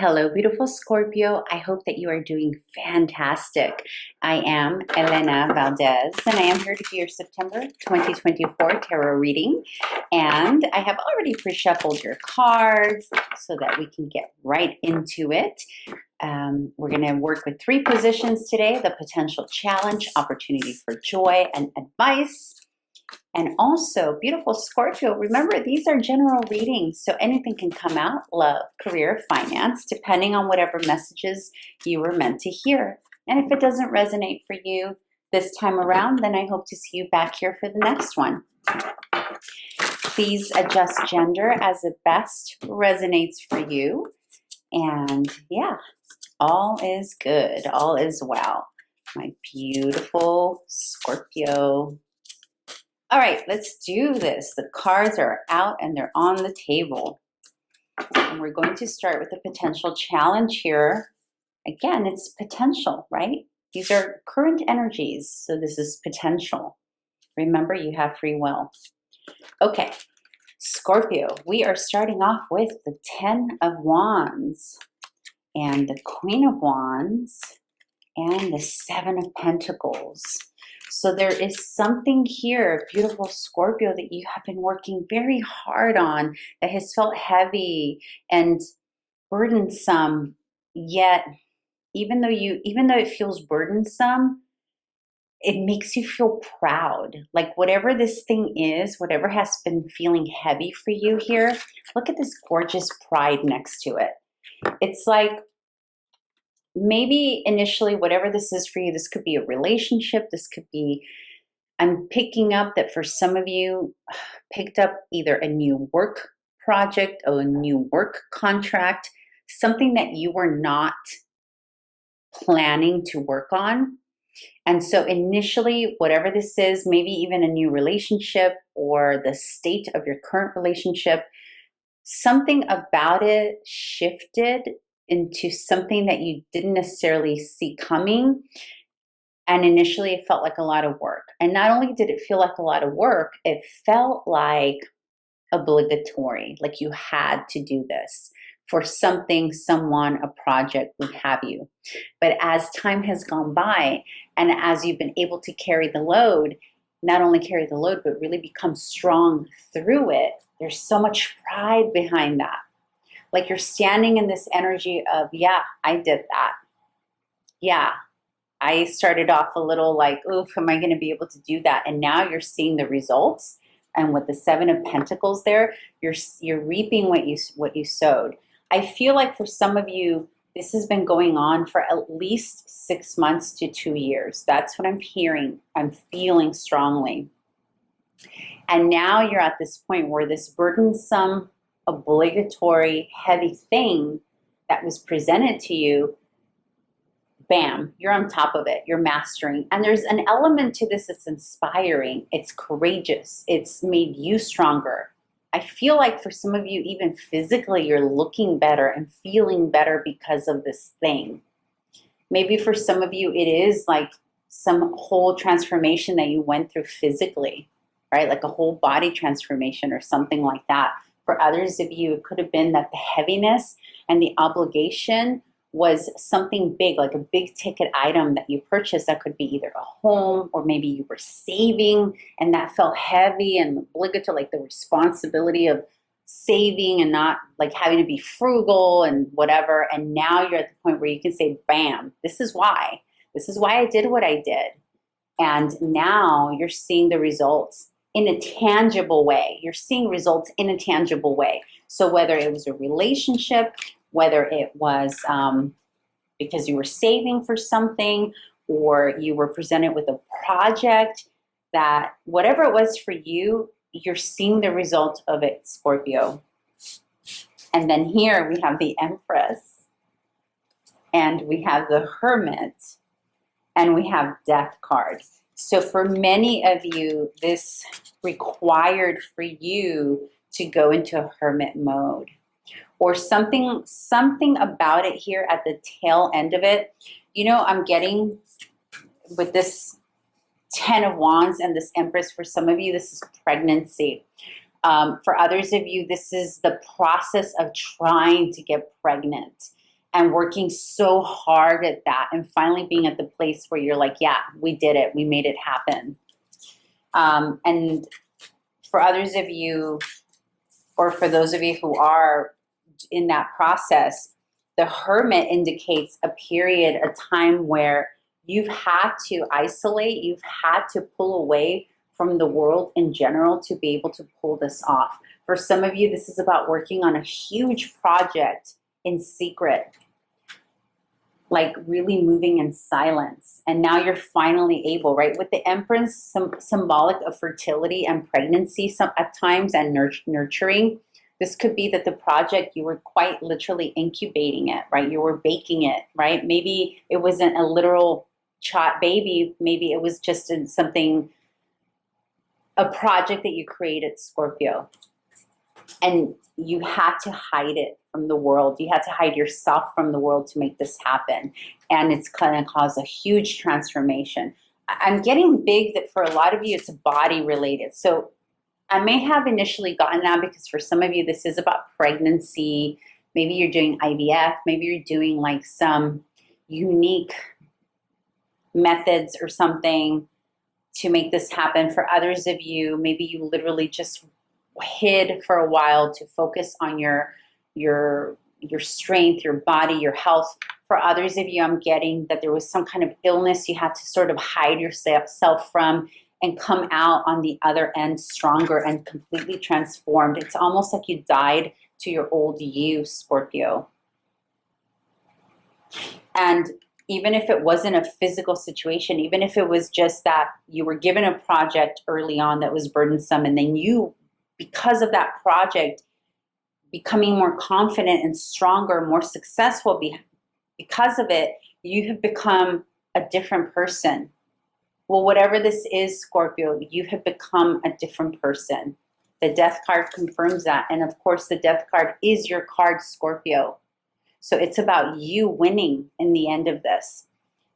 Hello, beautiful Scorpio. I hope that you are doing fantastic. I am Elena Valdez, and I am here to do your September 2024 tarot reading. And I have already pre-shuffled your cards so that we can get right into it. We're going to work with three positions today: the potential challenge, opportunity for joy, and advice. And also, beautiful Scorpio, remember, these are general readings, so anything can come out: love, career, finance, depending on whatever messages you were meant to hear. And if it doesn't resonate for you this time around, then I hope to see you back here for the next one. Please adjust gender as it best resonates for you. And yeah, all is good. All is well. My beautiful Scorpio. All right, let's do this. The cards are out and they're on the table. And we're going to start with the potential challenge here. Again, it's potential, right? These are current energies, so this is potential. Remember, you have free will. Okay, Scorpio, we are starting off with the 10 of Wands and the Queen of Wands and the 7 of Pentacles. So there is something here, beautiful Scorpio, that you have been working very hard on that has felt heavy and burdensome. Yet, even though it feels burdensome, it makes you feel proud. Like whatever this thing is, whatever has been feeling heavy for you here, look at this gorgeous pride next to it. It's like, maybe initially, whatever this is for you, this could be a relationship. This could be, I'm picking up that for some of you, picked up either a new work project or a new work contract, something that you were not planning to work on. And so initially, whatever this is, maybe even a new relationship or the state of your current relationship, something about it shifted into something that you didn't necessarily see coming. And initially it felt like a lot of work. And not only did it feel like a lot of work, it felt like obligatory, like you had to do this for something, someone, a project, what have you. But as time has gone by and as you've been able to carry the load, not only carry the load, but really become strong through it, there's so much pride behind that. Like you're standing in this energy of, yeah, I did that. Yeah, I started off a little like, oof, am I going to be able to do that? And now you're seeing the results. And with the 7 of Pentacles there, you're reaping what you sowed. I feel like for some of you, this has been going on for at least 6 months to 2 years. That's what I'm hearing. I'm feeling strongly. And now you're at this point where this burdensome, obligatory, heavy thing that was presented to you, bam, you're on top of it, you're mastering. And there's an element to this that's inspiring, it's courageous, it's made you stronger. I feel like for some of you, even physically, you're looking better and feeling better because of this thing. Maybe for some of you, it is like some whole transformation that you went through physically, right? Like a whole body transformation or something like that. For others of you, it could have been that the heaviness and the obligation was something big, like a big ticket item that you purchased that could be either a home or maybe you were saving and that felt heavy and obligatory, like the responsibility of saving and not like having to be frugal and whatever. And now you're at the point where you can say, bam, this is why. This is why I did what I did. And now you're seeing the results in a tangible way. You're seeing results in a tangible way. So whether it was a relationship, whether it was because you were saving for something, or you were presented with a project, that whatever it was for you, you're seeing the result of it, Scorpio. And then here we have the Empress, and we have the Hermit, and we have Death card. So for many of you, this required for you to go into a hermit mode, or something about it here at the tail end of it. You know, I'm getting with this 10 of Wands and this Empress, for some of you, this is pregnancy. For others of you, this is the process of trying to get pregnant. and working so hard at that and finally being at the place where you're like, yeah, we did it. We made it happen. And for others of you, or for those of you who are in that process, the Hermit indicates a period, a time where you've had to isolate, you've had to pull away from the world in general to be able to pull this off. For some of you, this is about working on a huge project in secret, like really moving in silence. And now you're finally able, right? With the Empress, symbolic of fertility and pregnancy at times, and nurturing. This could be that the project, you were quite literally incubating it, right? You were baking it, right? Maybe it wasn't a literal baby. Maybe it was just a project that you created, Scorpio. And you had to hide it from the world. You had to hide yourself from the world to make this happen. And it's going to cause a huge transformation. I'm getting big that for a lot of you, it's body related. So I may have initially gotten that because for some of you, this is about pregnancy. Maybe you're doing IVF. Maybe you're doing like some unique methods or something to make this happen. For others of you, maybe you literally just hid for a while to focus on your strength, your body, your health. For others of you, I'm getting that there was some kind of illness you had to sort of hide yourself from and come out on the other end stronger and completely transformed. It's almost like you died to your old you, Scorpio. And even if it wasn't a physical situation, even if it was just that you were given a project early on that was burdensome, and then you, because of that project, becoming more confident and stronger, more successful because of it, you have become a different person. Well, whatever this is, Scorpio, you have become a different person. The Death card confirms that. And of course, the Death card is your card, Scorpio. So it's about you winning in the end of this.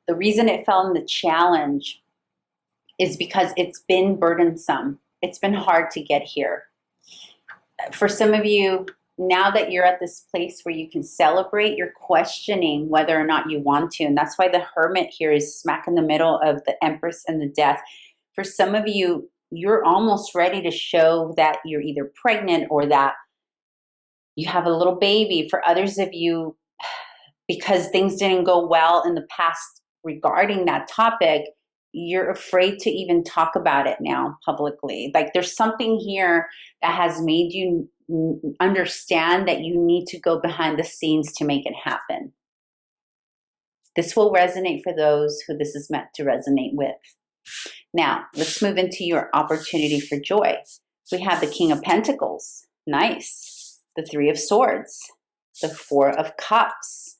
The reason it fell in the challenge is because it's been burdensome. It's been hard to get here. For some of you, now that you're at this place where you can celebrate, you're questioning whether or not you want to. And that's why the Hermit here is smack in the middle of the Empress and the Death. For some of you, you're almost ready to show that you're either pregnant or that you have a little baby. For others of you, because things didn't go well in the past regarding that topic, you're afraid to even talk about it now publicly. Like there's something here that has made you understand that you need to go behind the scenes to make it happen. This will resonate for those who this is meant to resonate with. Now, let's move into your opportunity for joy. We have the King of Pentacles. Nice. The Three of Swords. The Four of Cups.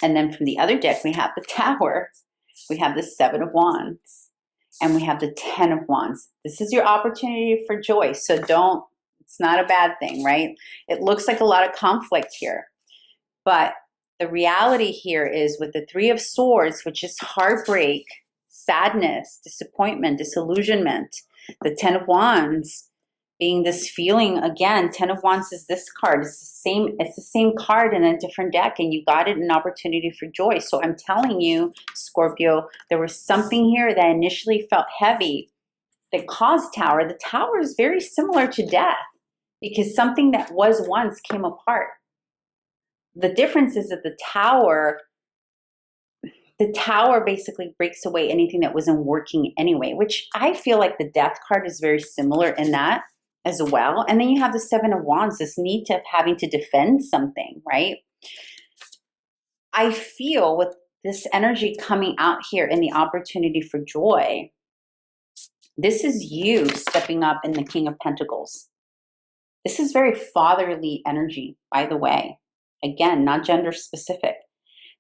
And then from the other deck, we have the Tower. We have the Seven of Wands. And we have the 10 of Wands. This is your opportunity for joy. So it's not a bad thing, right? It looks like a lot of conflict here. But the reality here is with the Three of Swords, which is heartbreak, sadness, disappointment, disillusionment. The 10 of Wands being this feeling, again, 10 of Wands is this card. It's the same card in a different deck, and you got it an opportunity for joy. So I'm telling you, Scorpio, there was something here that initially felt heavy that caused Tower. The Tower is very similar to death because something that was once came apart. The difference is that the Tower basically breaks away anything that wasn't working anyway, which I feel like the Death card is very similar in that as well. And then you have the Seven of Wands, this need to having to defend something, right? I feel with this energy coming out here in the opportunity for joy, this is you stepping up in the King of Pentacles. This is very fatherly energy, by the way. Again, not gender specific.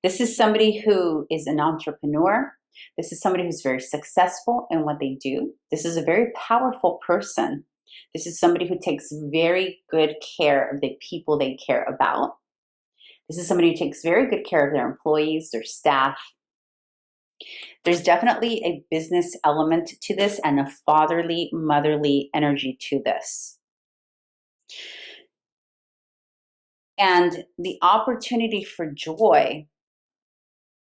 This is somebody who is an entrepreneur. This is somebody who's very successful in what they do. This is a very powerful person. This is somebody who takes very good care of the people they care about. This is somebody who takes very good care of their employees, their staff. There's definitely a business element to this and a fatherly, motherly energy to this. And the opportunity for joy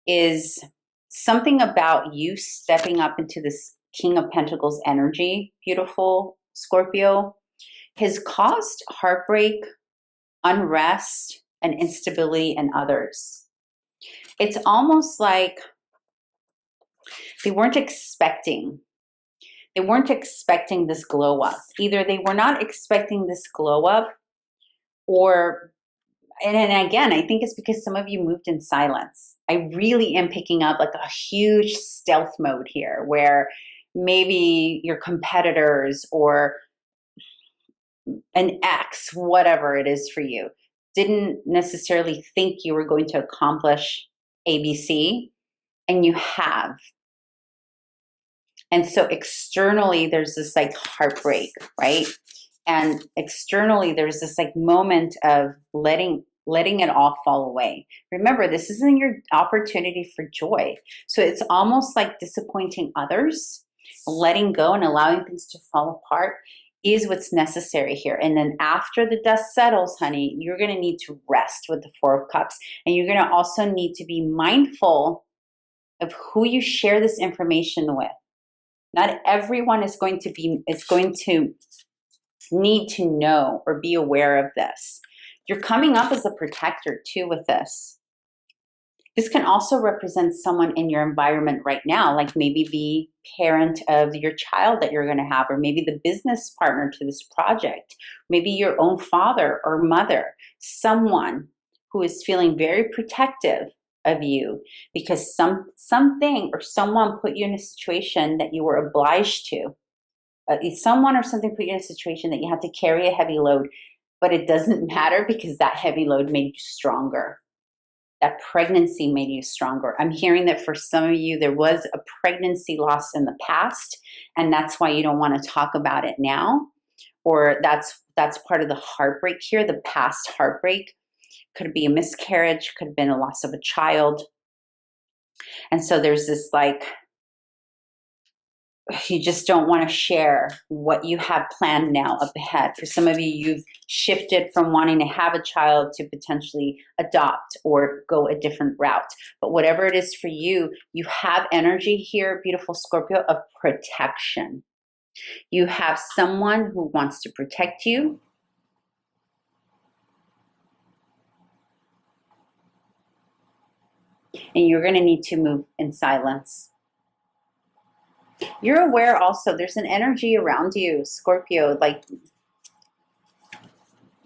is something about you stepping up into this King of Pentacles energy, beautiful Scorpio, has caused heartbreak, unrest, and instability in others. It's almost like they weren't expecting this glow up. Either they were not expecting this glow up, or, and again, I think it's because some of you moved in silence. I really am picking up like a huge stealth mode here, where maybe your competitors or an ex, whatever it is for you, didn't necessarily think you were going to accomplish ABC, and you have. And so externally, there's this like heartbreak, right? And externally, there's this like moment of letting it all fall away. Remember, this isn't your opportunity for joy. So it's almost like disappointing others, letting go and allowing things to fall apart is what's necessary here. And then after the dust settles, honey, you're going to need to rest with the Four of Cups. And you're going to also need to be mindful of who you share this information with. Not everyone is going to need to know or be aware of this. You're coming up as a protector too with this. This can also represent someone in your environment right now, like maybe the parent of your child that you're going to have, or maybe the business partner to this project, maybe your own father or mother, someone who is feeling very protective of you because something or someone put you in a situation that you were obliged to. Someone or something put you in a situation that you had to carry a heavy load, but it doesn't matter because that heavy load made you stronger. That pregnancy made you stronger. I'm hearing that for some of you, there was a pregnancy loss in the past, and that's why you don't want to talk about it now. Or that's part of the heartbreak here, the past heartbreak. Could be a miscarriage, could have been a loss of a child. And so there's this like, you just don't want to share what you have planned now up ahead. For some of you, you've shifted from wanting to have a child to potentially adopt or go a different route. But whatever it is for you, you have energy here, beautiful Scorpio, of protection. You have someone who wants to protect you. And you're going to need to move in silence. You're aware also there's an energy around you, Scorpio, like,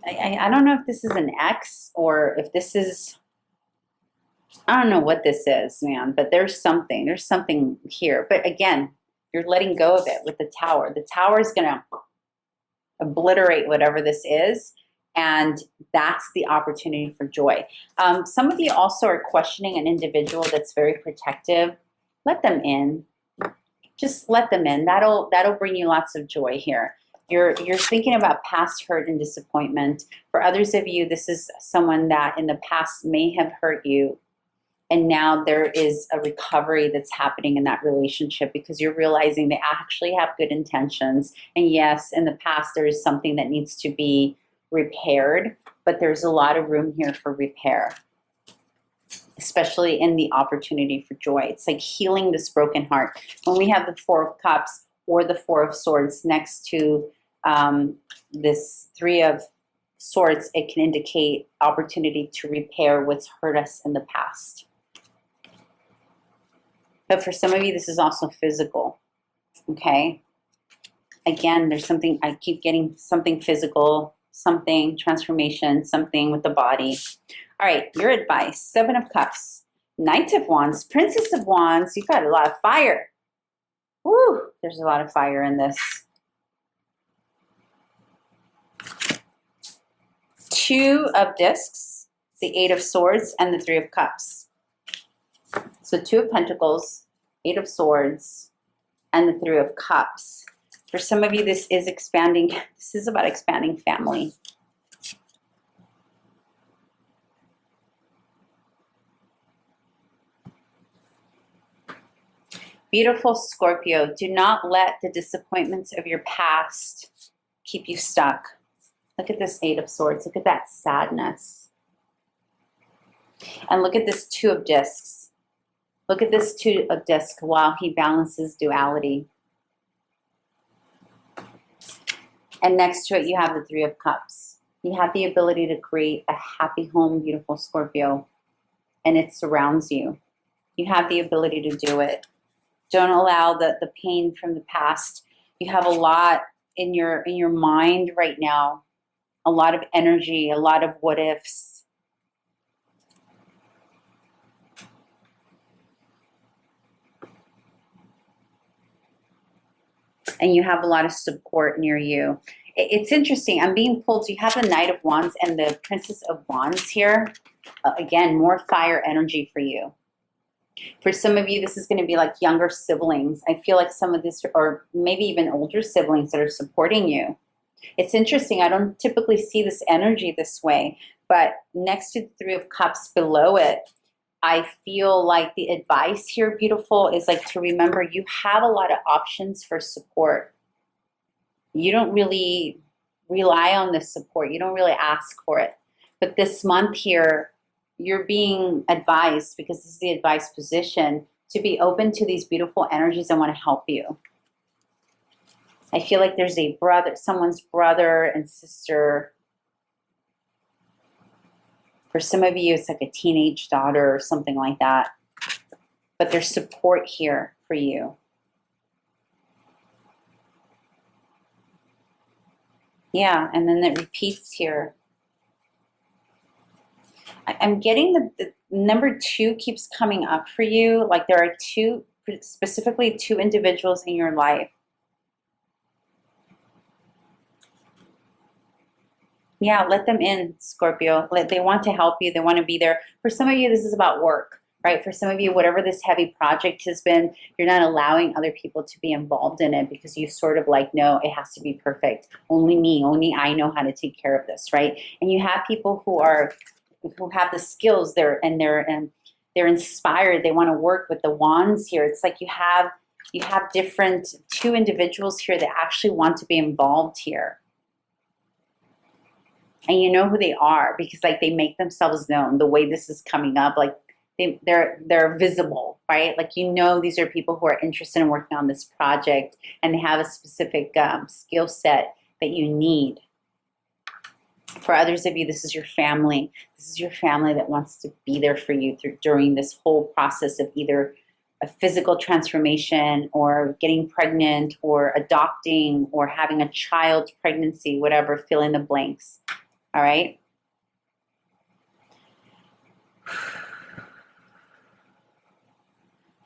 I don't know if this is an ex or if this is, I don't know what this is, man, but there's something here. But again, you're letting go of it with the Tower. The Tower is going to obliterate whatever this is. And that's the opportunity for joy. Some of you also are questioning an individual that's very protective. Let them in. Just let them in. That'll bring you lots of joy here. You're thinking about past hurt and disappointment. For others of you, this is someone that in the past may have hurt you. And now there is a recovery that's happening in that relationship because you're realizing they actually have good intentions. And yes, in the past, there is something that needs to be repaired, but there's a lot of room here for repair, especially in the opportunity for joy. It's like healing this broken heart. When we have the Four of Cups or the Four of Swords next to this Three of Swords, it can indicate opportunity to repair what's hurt us in the past. But for some of you, this is also physical, okay? Again, there's something, I keep getting something physical, something transformation, something with the body. All right, your advice. Seven of Cups, Knight of Wands, Princess of Wands. You've got a lot of fire. Woo, there's a lot of fire in this. Two of Discs, the Eight of Swords, and the Three of Cups. So Two of Pentacles, Eight of Swords, and the Three of Cups. For some of you, this is expanding. This is about expanding family. Beautiful Scorpio, do not let the disappointments of your past keep you stuck. Look at this Eight of Swords. Look at that sadness. And look at this Two of Discs. Look at this Two of Discs while he balances duality. And next to it, you have the Three of Cups. You have the ability to create a happy home, beautiful Scorpio, and it surrounds you. You have the ability to do it. Don't allow the pain from the past. You have a lot in your mind right now, a lot of energy, a lot of what ifs. And you have a lot of support near you. It's interesting. I'm being pulled. So you have the Knight of Wands and the Princess of Wands here. Again, more fire energy for you. For some of you, this is going to be like younger siblings. I feel like some of this, or maybe even older siblings that are supporting you. It's interesting. I don't typically see this energy this way, but next to the Three of Cups below it, I feel like the advice here, beautiful, is like to remember you have a lot of options for support. You don't really rely on this support. You don't really ask for it. But this month here, you're being advised, because this is the advice position, to be open to these beautiful energies that want to help you. I feel like there's a brother, someone's brother and sister. For some of you, it's like a teenage daughter or something like that. But there's support here for you. Yeah, and then it repeats here. I'm getting the number 2 keeps coming up for you. Like there are two, specifically 2 individuals in your life. Yeah, let them in, Scorpio. They want to help you. They want to be there. For some of you, this is about work, right? For some of you, whatever this heavy project has been, you're not allowing other people to be involved in it because you sort of like, no, it has to be perfect. Only me, only I know how to take care of this, right? And you have people who have the skills there, and they're inspired. They want to work with the wands here. It's like you have different 2 individuals here that actually want to be involved here. And you know who they are because like they make themselves known. The way this is coming up, like they're visible, right? Like you know these are people who are interested in working on this project, and they have a specific skill set that you need. For others of you, this is your family. This is your family that wants to be there for you during this whole process of either a physical transformation or getting pregnant or adopting or having a child's pregnancy, whatever, fill in the blanks. All right?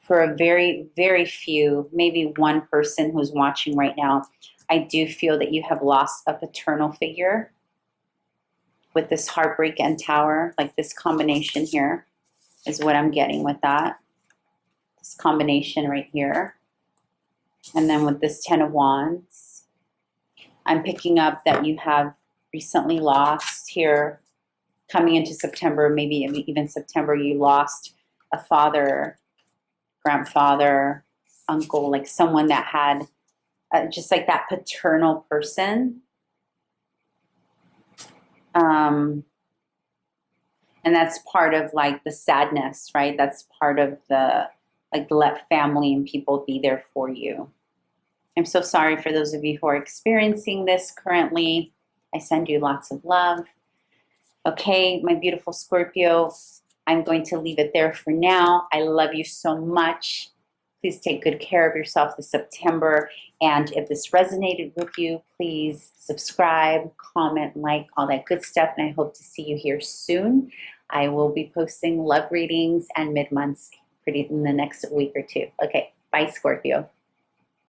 For a very, very few, maybe one person who's watching right now, I do feel that you have lost a paternal figure with this heartbreak and tower. Like this combination here is what I'm getting with that. This combination right here. And then with this 10 of Wands, I'm picking up that you have recently lost here, coming into September, maybe even September, you lost a father, grandfather, uncle, like someone that had just like that paternal person. And that's part of like the sadness, right? That's part of the, like, let family and people be there for you. I'm so sorry for those of you who are experiencing this currently. I send you lots of love. Okay, my beautiful Scorpio, I'm going to leave it there for now. I love you so much. Please take good care of yourself this September. And if this resonated with you, please subscribe, comment, like, all that good stuff. And I hope to see you here soon. I will be posting love readings and mid-months in the next week or 2. Okay, bye, Scorpio.